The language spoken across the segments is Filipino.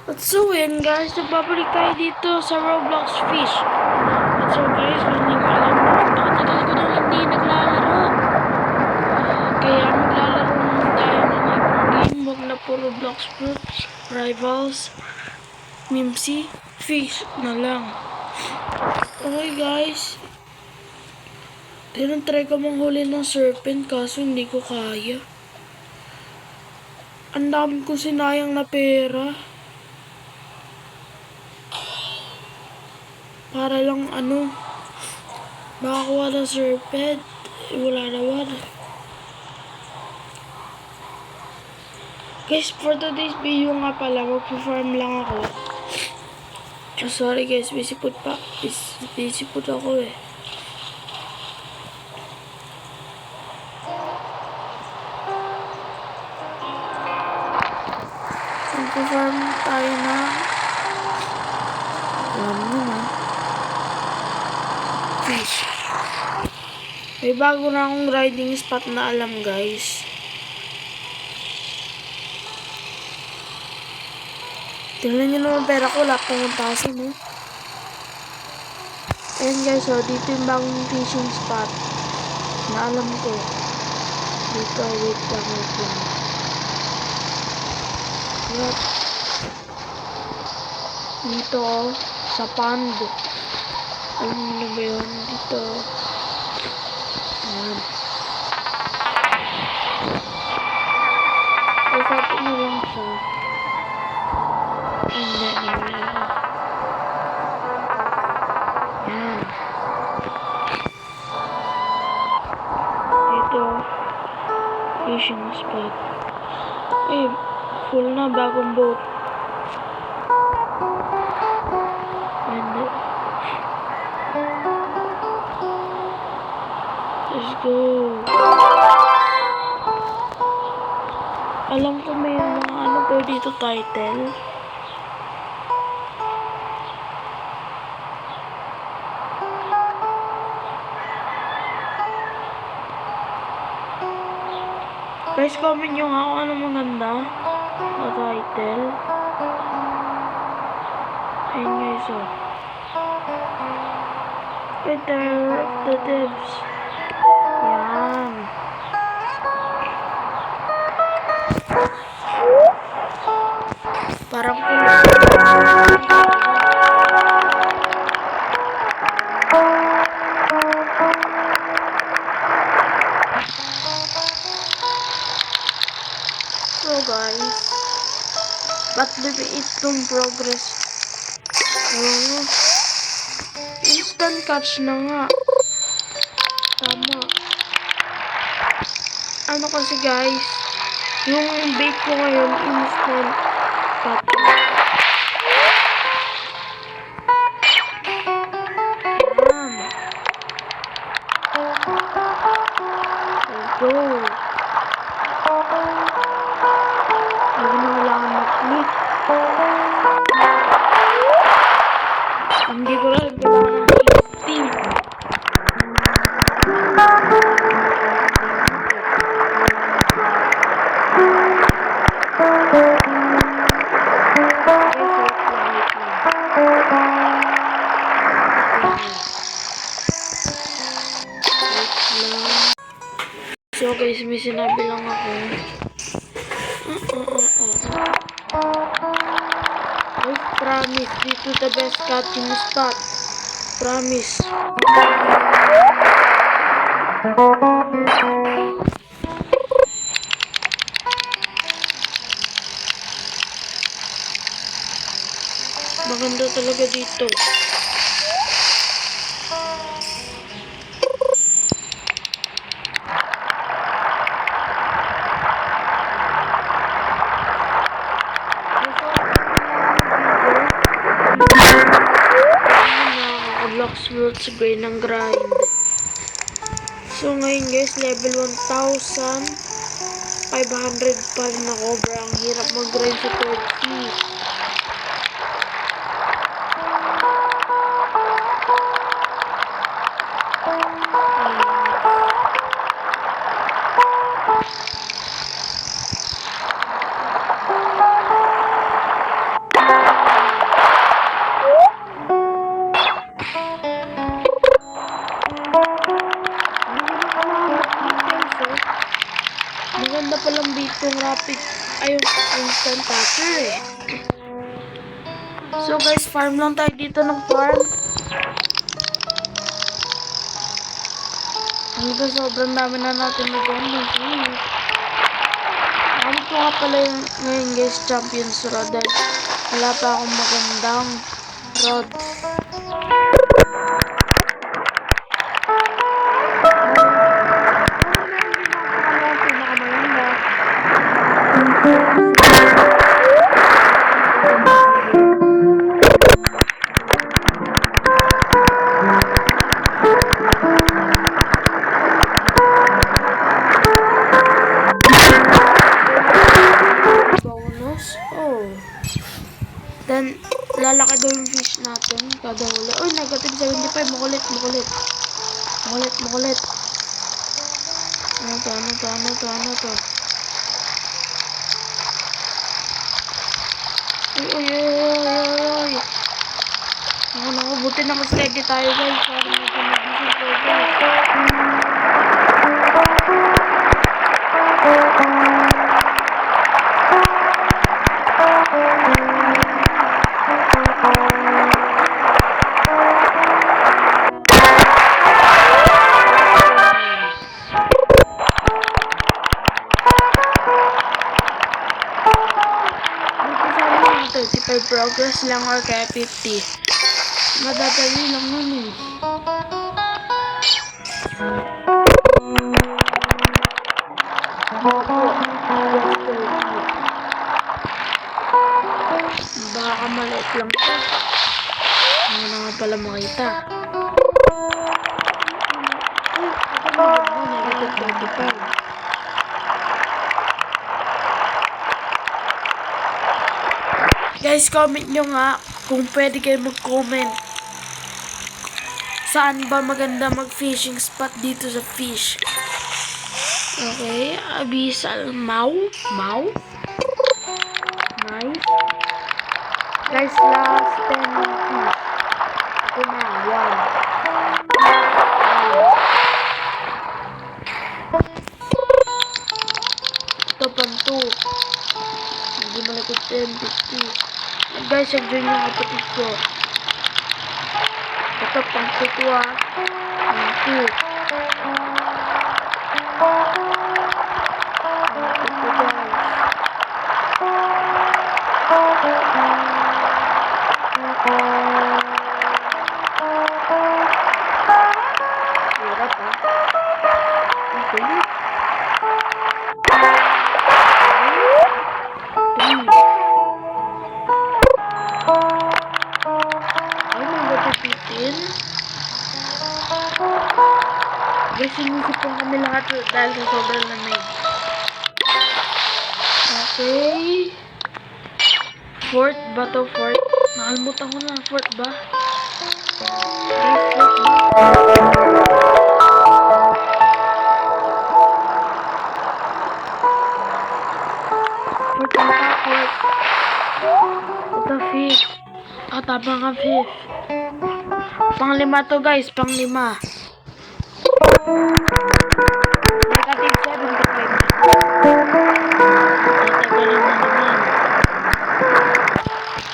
At so yun guys, nagbabalik tayo dito sa Roblox Fish. At so guys, kung hindi ko alam, napakatagal ko nang hindi naglalaro. Kaya maglalaro naman tayo ng ibang game. Huwag na po Roblox Fruits, Rivals, Mimsy, Fish na lang. Okay guys, tinatry ko manghuli ng serpent kaso hindi ko kaya. Ang dami kong sinayang na pera. Para lang makakuha ng serpent. Wala naman. Guys, for today's video nga pala, mag-farm lang ako. Oh, sorry guys, busy po ako eh. Mag-farm tayo na. Alam mo na. Fish. May bago na akong riding spot na alam guys. Tingnan nyo naman pera ko, wala pang 1,000 no? Ayan guys, so dito yung bagong fishing spot na alam ko. Dito, wait lang. Dito, sa pond. Alam mo na ba yun? Dito. Ayan. Isapin mo lang siya. Ayan. Ayan. Dito. Fishing spot. Eh, full na bagong boat. Let's go. Alam ko may mga po dito title. Guys, comment nyo nga kung ano maganda na title. Ayun guys, oh. Better of the devs. Yan. Parang kulang. So guys, ba't itong progress? Instant catch na nga. Tama. Ano kasi guys, yung bait ko ngayon, instant catch. Let's go. Wala mag-click. Hindi ko lang kailangan ng 16. So guys, may sinabi lang ako. I promise, dito the best catching spot. Promise. Maganda talaga dito. Roblox Worlds Gray ng grind. So ngayon guys, level 1,500 pa rin ako. Ang hirap mag-grind sa 30. instant catcher eh. So guys, farm lang tayo dito ng farm. Hanggang sobrang dami na natin nag-ending. Ano po nga pala yung ngayon guys, Champions Road. Dahil wala pa akong magandang road. Then, lalaki daw yung fish natin. Kada huli. Uy, negative 75. Makulit. Ano to? Uy. Naku, buti na mas steady tayo guys. Para medyo mag-isip ko guys. Progress lang or kaya 50. Madadali lang nun eh. Baka maliit lang ito. Ano na nga pala makita. Guys, comment nyo nga kung pwede kayo mag-comment. Saan ba maganda mag-fishing spot dito sa fish? Okay, Abyssal Mau. Nice. Guys, last 10 fish. Ito na, 1. Ito pang 2. Hindi malapit 10, 50. Guys, nag-join yung kapatid ko. Ito pang 2. Pang 2. Hirap ha. Ang kulit. Guys, sinisipon kami lahat dahil sa sobrang lamig. Okay. Fort ba to? Fort? Nakalimutan ko na. Fort ba? Guys, fort ba? Fort ba? Fort. Ito, fifth. Ah, tama nga, fifth. Pang-5 to guys, pang-5. Negative 75.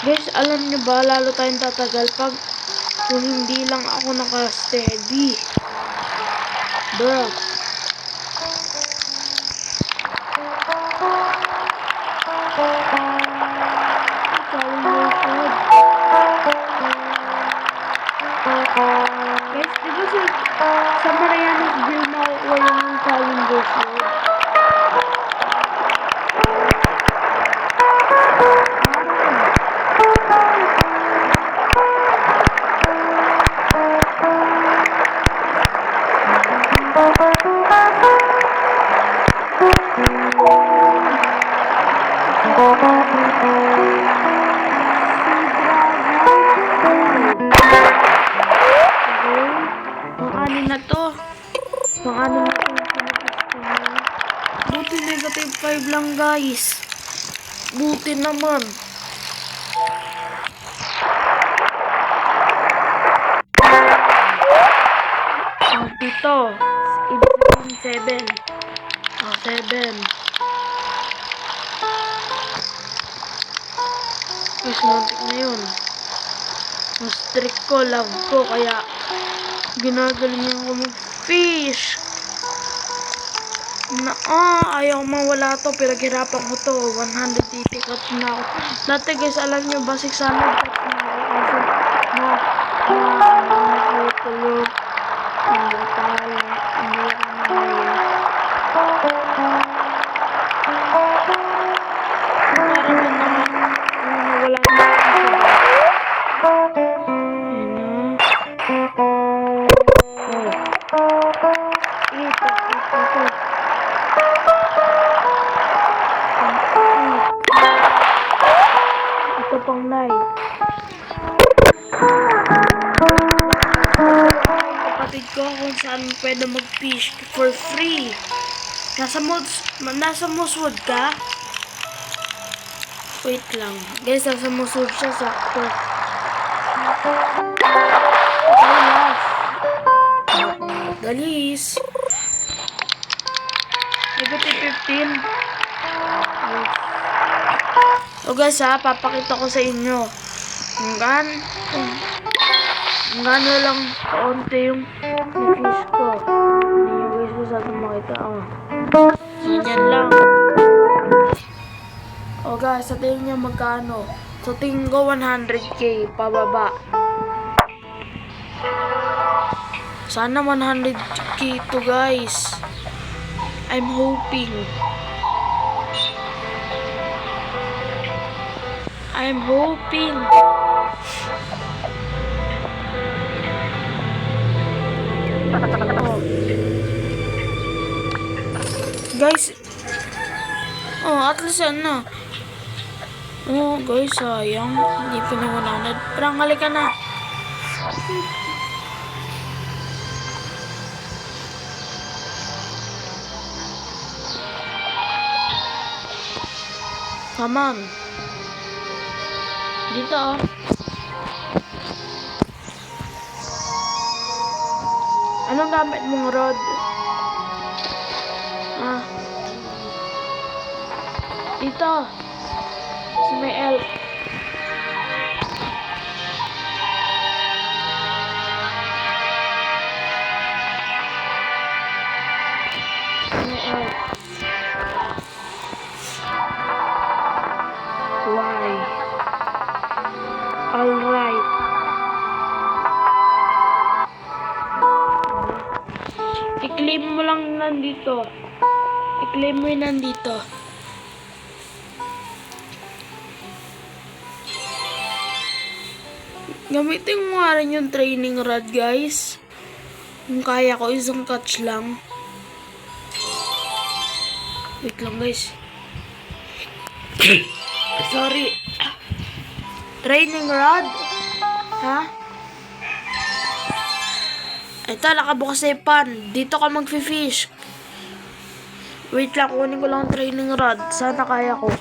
Guys, alam nyo ba, lalo tayong tatagal pag kung hindi lang ako naka-steady. Bro. Guys, diba sa Marianas View na wala yung Challenger's Road? Pang-anin na to. Pang-anin na to. Buti negative 5 lang guys. Buti naman. Dito. Ibig sabihin 7. 7. Mas muntik na yun. Mas strict ko, love ko, kaya ginagalingan ko mag-fish. Ayaw mawala to. Pinaghirapan ko to. 180 cuts na ako. Dati guys, alam nyo ba, 600 cuts na ako. Kasi natutulog. Hindi ako pang night. Kapatid ko kung saan pwede mag-fish for free. Nasa Moosewood ka? Wait lang. Guys, nasa Moosewood siya sakto. Galis. Negative 15. So guys papakita ko sa inyo kung gaano lang kaunti yung fish ko. Hindi nyo guys masyadong makita. Ganyan lang. O guys, sa tingin nyo magkano? So tingin ko 100k pababa. Sana 100k to guys. I'm hoping. Oh. Guys. At least ano. Guys, sayang. Hindi pinawananad. Parang halika na. Come on. Dito Anong gamit mong rod? Dito. Si may elk. Why? Alright. I-claim mo lang nandito. I-claim mo yung nandito. Gamitin mo nga rin yung training rod guys. Kung kaya ko, isang catch lang. Wait lang guys. Sorry. Training rod? Ito, nakabukas na yung pan. Dito ka mag-fish. Wait lang, kunin ko lang training rod. Sana kaya ko.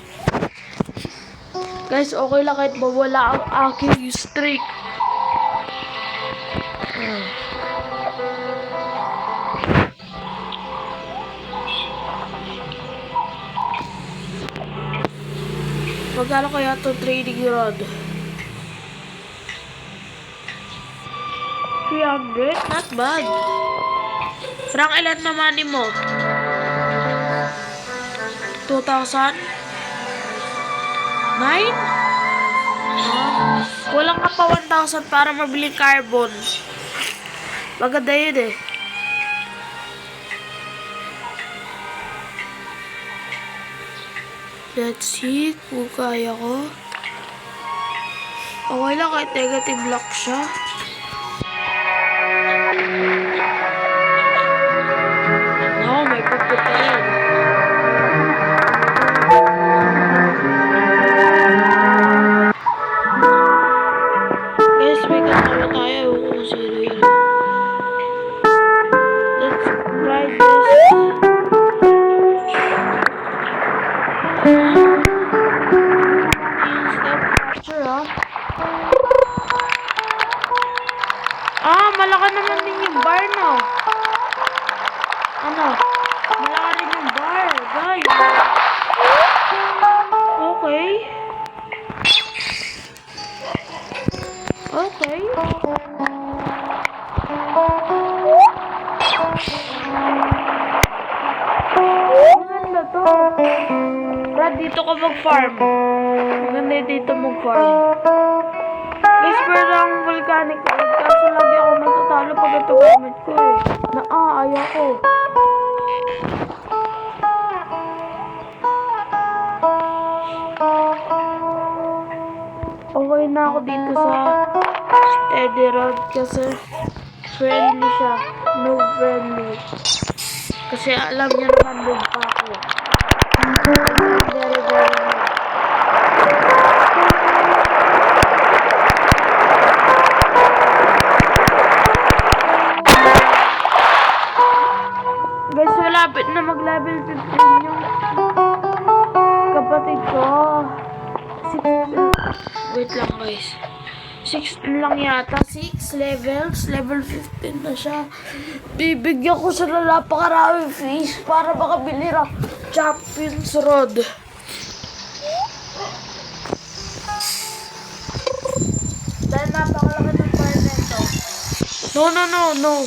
Guys, okay lang kahit mawala ang aking streak. Magkano kaya ito training rod? 300? Not bad. Frank, ilan na money mo? 2,000? 9? Kulang ka pa 1,000 para mabili carbon. Maganda yun eh. Let's see kung kaya ko. Okay lang kahit negative lock siya. May pagpunta rin. Guys, may kasama tayo kung sino yun. Let's try this. Step capture malaki naman din yung bar no. Malaki rin yung bar, guys. Okay. Okay. Maganda to. Brad, dito ka mag-farm. Maganda dito mag-farm. Guys, pero ang volcanic wood. Kaso lagi ako matatalo pag ito gamit ko eh. Ayaw ko. Okay na ako dito sa steady road kasi friendly siya. No friendly. Kasi alam niya naman noob pa ako. Very, very noob. Guys, malapit na mag-level 15 yung kapatid ko. 6 wait lang guys. 6 lang yata. 6 levels. Level 15 na siya. Bibigyan ko siya na napakaraming fish para makabili ng Champions Road. Dahil napakalaki ng fire nito. No.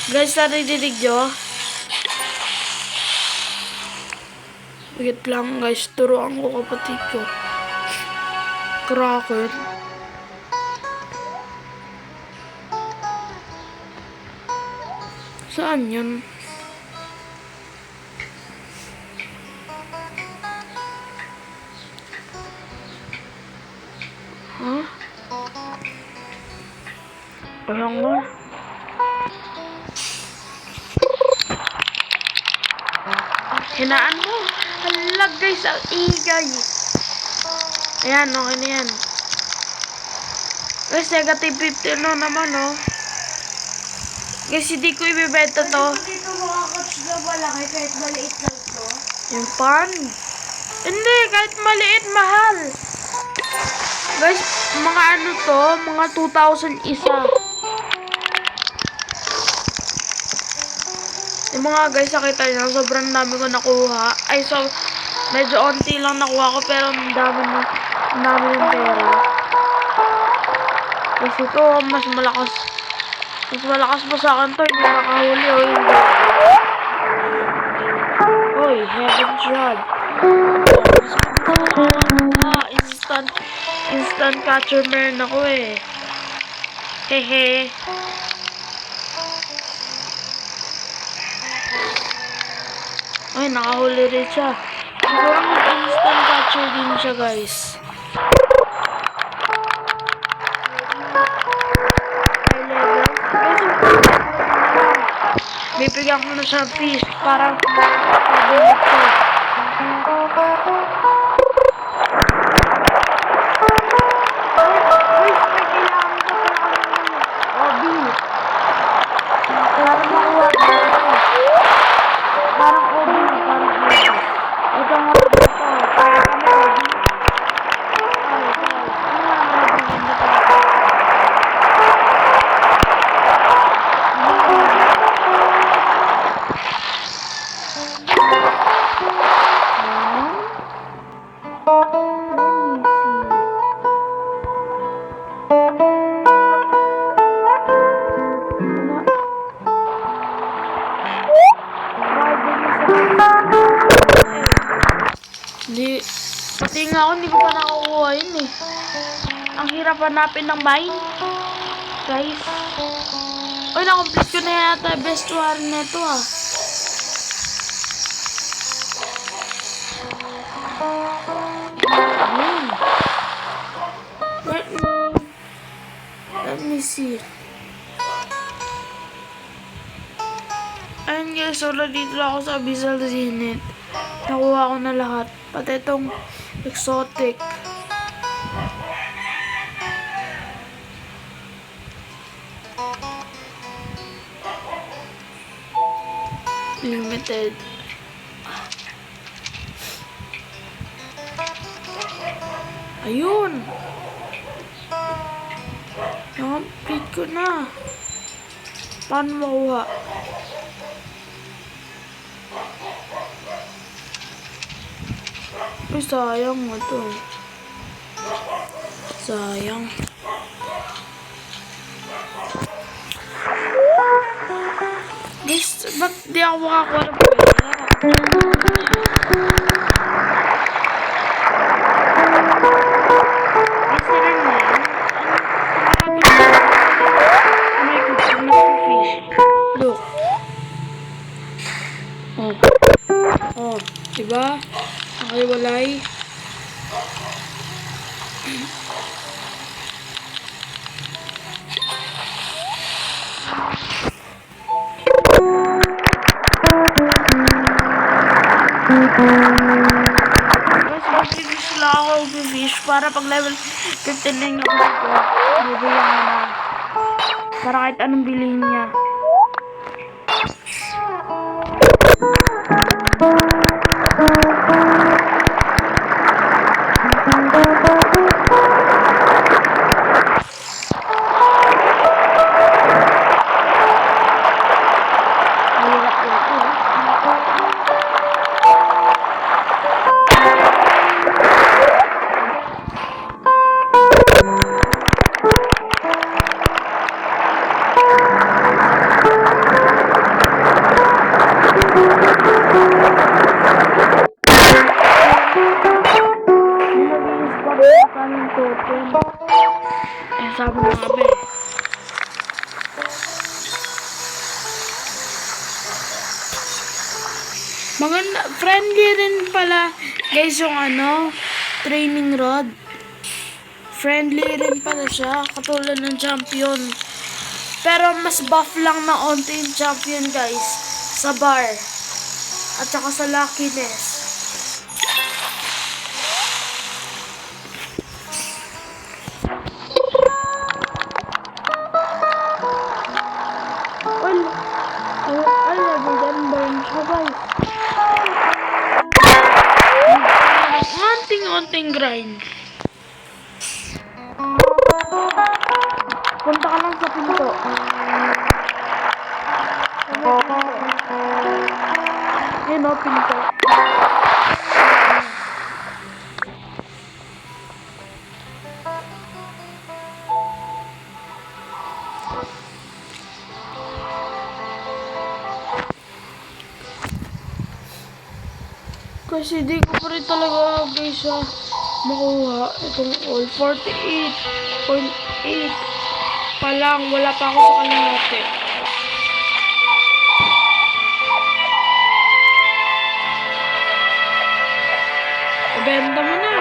Guys, narinig nyo? Wait lang guys, turuan ko kapatid ko. Kraken. Saan yun? Huh? Ayan nga. Hinaan mo. Hala guys, ang ingay. Ayan, okay na yan. Guys, negative 15 no naman, oh. Guys, hindi ko ibibenta to. Hindi ito makakatch na malaki kahit maliit lang to. Yung pan? Hindi, kahit maliit, mahal. Guys, mga ano to, mga 2,000 isa. Yung mga guys, nakita nyo, sobrang dami ko nakuha. Ay, so, medyo onti lang nakuha ko, pero ang dami ng pera. Kasi ito, mas malakas pa sa akin to, hindi nakahuli, o hindi. Oy, heaven shot. Instant catcher meron ako eh. Hehe. Ay, nakahuli rin siya. Siguro mag-instant catcher din siya, guys. High level. Bibigyan ko na siya fish para mabilis ko. Pati nga ako, hindi ko pa nakukuha yun eh. Ang hirap hanapin ng mine. Guys. Uy, na-complete ko na yata best one neto ah. Let me see. Ayun guys, so dito lang ako sa Abyssal Zenith. Nakuha ko na lahat. Pati itong exotic. Limited. Ayun. Na-complete ko na. Paano makuha? Uy, sayang mo to. Sayang. Guys, ba't di ako makakuha ng pera? Guys, tara na yan. Oh my God, I'm not fish. Look. Oh. Oh, diba? Nakaiwalay. Guys, mag-fish lang ako mag-fish para pag level 15 na yung ako dito. Bibigyan ko na. Para kahit anong bilhin niya. Eh, sabi mo nga ba eh. Maganda, friendly rin pala guys yung training rod. Friendly rin pala siya, katulad ng champion. Pero mas buff lang na onti yung champion guys, sa bar. At saka sa luckiness. Unting grind. Punta ka lang sa pinto. Ayun o, pinto. Kasi di ko pa rin talaga guys makuha itong all 48.8 pa lang, wala pa ako sa kalahati. Ibenta mo na.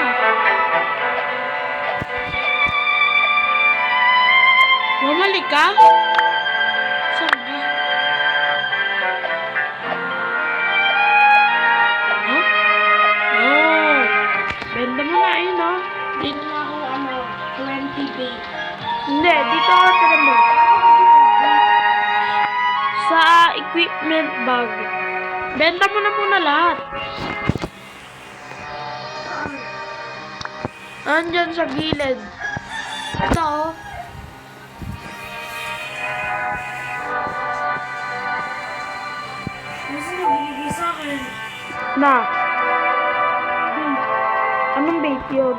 Bumalik ka? Saan ka? Benda mo na, ayun o. Dito na ako, 20 bait. Hindi, dito ako tinamot. Sa equipment bag. Benta mo na muna lahat. Andyan sa gilid. Ito o. Kasi nabibigay sa akin. Na. Anong bait yun?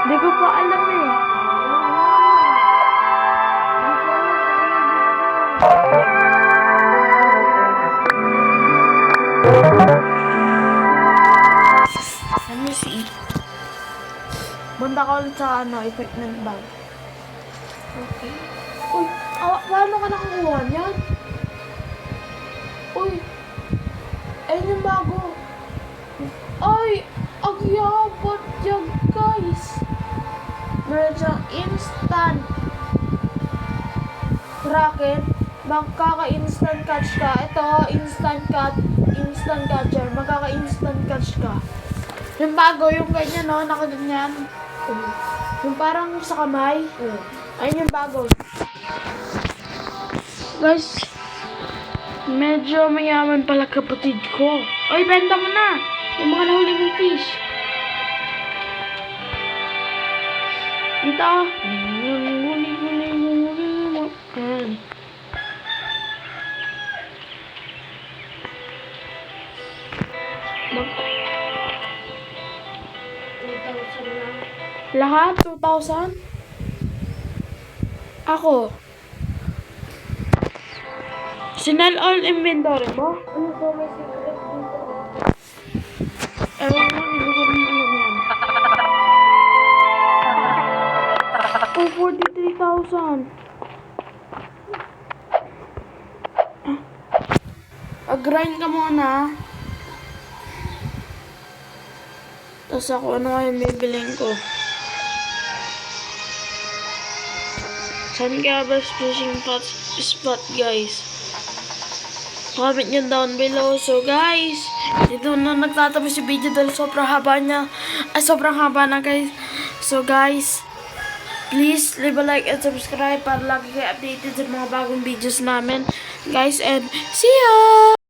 Hindi ko pa alam eh. Let me see. Bunda ka ulit sa equipment bag. Okay. Uy, paano ka nakakuha niyan? Uy, ayun yung bago. Ay, agyabot yan guys. Meron siyang instant rocket. Magkaka-instant catch ka. Ito, instant catcher. Magkaka-instant catch ka. Yung bago, yung ganyan no, nakaganyan. Yung parang sa kamay. Ayun yung bago. Guys, medyo mayaman pala kapatid ko. Oy, benta mo na. Yung mga nahuli mong fish. Dito. Ayan. Lahat? 2,000? Ako. Sinal all inventory mo? Ano po may secret dito? Ewan ko, hindi ko rin alam yan. Oh, 43,000. Grind ka muna. Tapos ako, ano kaya bibiling ko? Saan kaya ba fishing spot, guys? Comment nyo down below. So, guys, dito na nagtatapos yung video dahil sobrang haba niya. Ay, sobrang haba na, guys. So, guys, please leave a like and subscribe para lagi kayo updated sa mga bagong videos namin. Guys, and see ya!